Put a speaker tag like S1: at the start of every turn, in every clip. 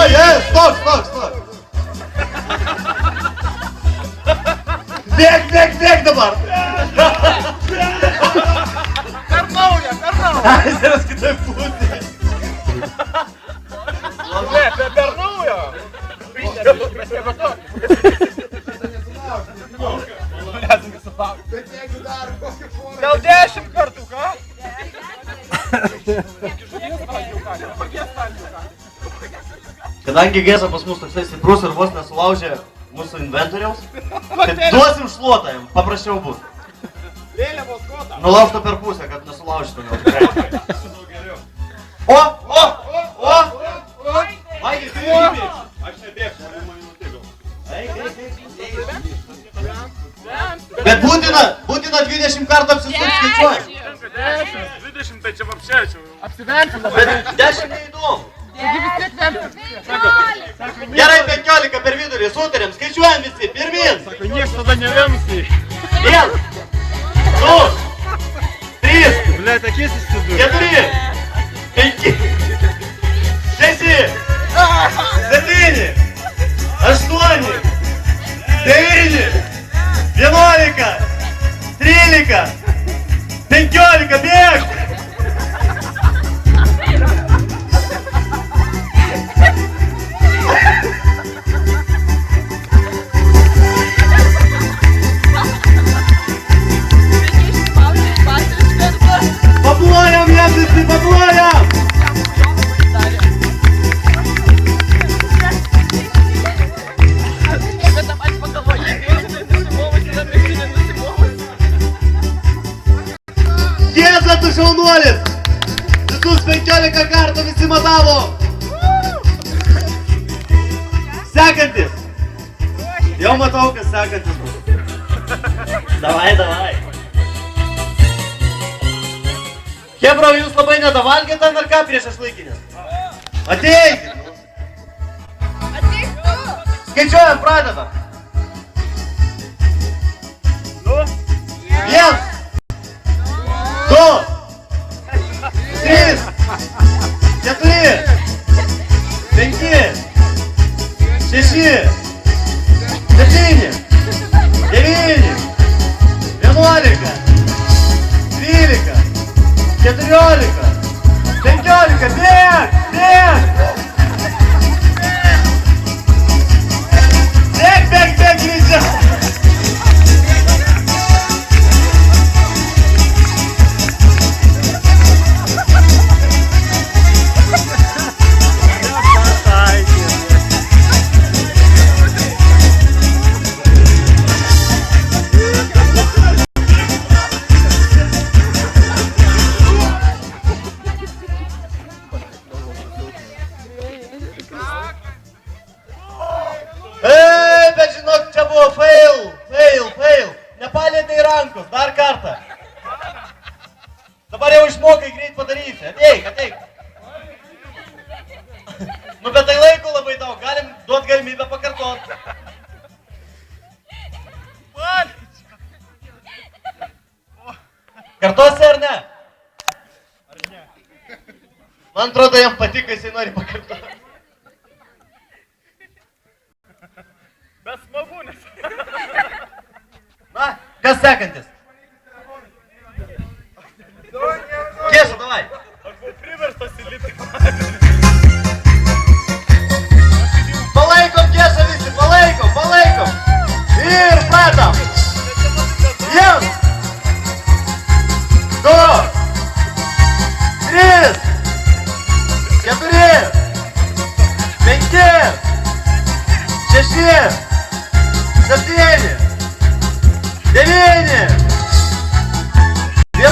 S1: Stok. Bėg dabar.
S2: Per naują.
S1: Ežeras kitai pusė.
S2: Per naują. Gal 10 kartų, ką?
S1: Kadangi Gėsa pas mus toksai stiprus ir vos nesulaužė mūsų inventoriaus, tai duosim šluotą jam, paprasčiau bus.
S2: Vėliavos kotą.
S1: Nulaužta per pusę, kad nesulaužytų gal. O! Vaigi, tu įbėgsi.
S3: Aš nebėgsiu, mane nutėgiau.
S1: Bet būtina 20 kartų apsisukti skaičiuoti.
S3: 20, tai čia vapšėčiau.
S2: Apsiventina.
S1: Bet 10 neįdomu. Gerai, 15 per vidurį, sutarėm, skaičiuojam visi, pirmin.
S2: Sako, nieks tada nevemsi.
S1: 1, 2, 3,
S2: Blet, akis įsidūrė.
S1: 4, 5, 6, 7, 8, 9, 11, 13, 15, bėg! Papuojam, jam visi, papuojam! Tiesa, tu šaunuolis! Visus 15 kartų visi matavo! Sekantis! Jau matau, kas sekantis bus. Davai. Hebra, jūs labai nedavalgėt ar ką prieš šašlaikinės? Ateikit! Skaičiuojam, pradedam. 1, 2, 3, 4, 5, 6, 7, 9, 11, 12, 14, 15, bėg! Bėg, greičiau! Fail! Nepalėtai rankos, dar kartą. Dabar jau išmokai greit padaryti. Ateik. Nu, bet tai laiko labai daug, galim duoti galimybę pakartoti. Kartosi ar ne? Man atrodo, jam patiko, jisai nori pakartoti.
S3: Bet smagu, nes...
S1: Na, kas sekantis? Kėša, davai.
S3: Aš buvau priverstas įlipti.
S1: Palaikom, Kėša, visi, palaikom. Ir pradam. 1, 2, 3, 4, 5, 6, 7, 9, 11,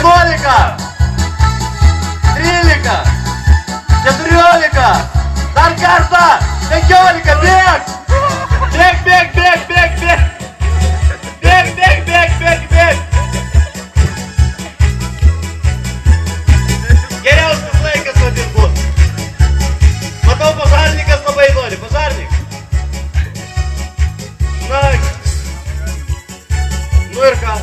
S1: 13, 14, dar kartą, 15, bėg! Geriausias laikas matyt bus. Matau, pažarnikas labai nori, pažarnik. Na, nu ir ką?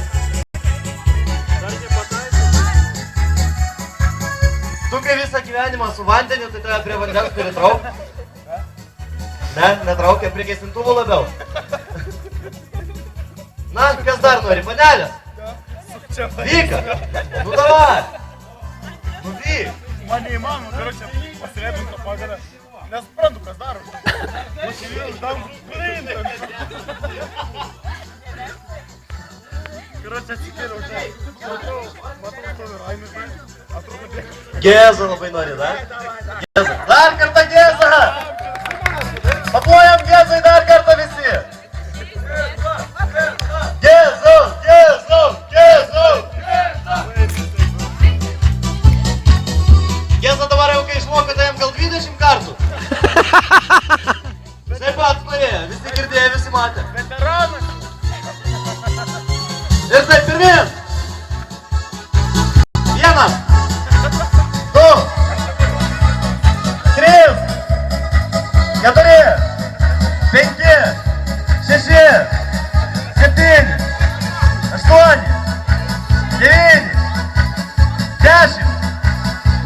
S1: Tu kai visą gyvenimą su vandeniu, tai tave prie vandens turi traukti. Ne, netraukia prie gesintuvų labiau. Na, kas dar nori, panelės? Vyka! Nu davai! Nu vyk!
S3: Man neįmanoma, karočią, pasileidom tą pagarą. Nesuprantu, kas daro. Nusivyliau dangų. Karočią atsikėliau, žinai. Matau, stovi Raimis. Atrodo, bėga.
S1: Geza labai nori, da? Geza. Dar kartą Geza! Paplojam Gezai dar kartą visi! Gezu! Gezu! Gezu! Geza dabar jau kai išmoko, tai jam gal 20 kartų. Jisai pats norėjo, visi girdėjo, visi matė.
S3: Veteranas.
S1: Ir taip pirmin! Vienas! 2! 3! 4! 5! 6! 7! 8! 9! 10!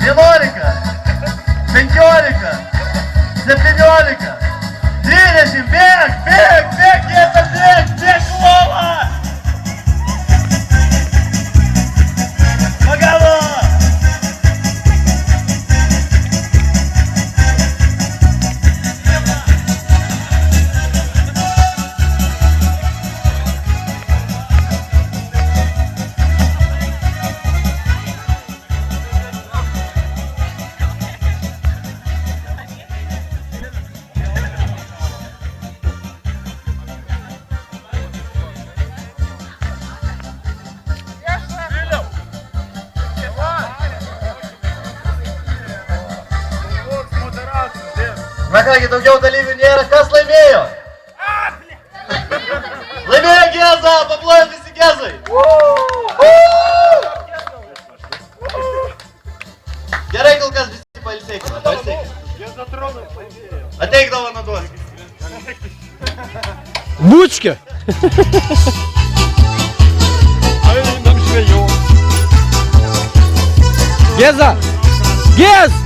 S1: 11! 15! 17! 20! Bėg! Bėg! Bėg! Jėza! Bėg! Bėg! Lova! Pagavo! Na kągi, daugiau dalyvių nėra, kas laimėjo? Laimėjo Geza, paplojam visi Gezai! Gerai, kol kas visi pailsėkime, pailsėkime. Ateik dovaną duosiu.
S4: Bučkė!
S2: Einam žvejot.
S4: Geza! Gez!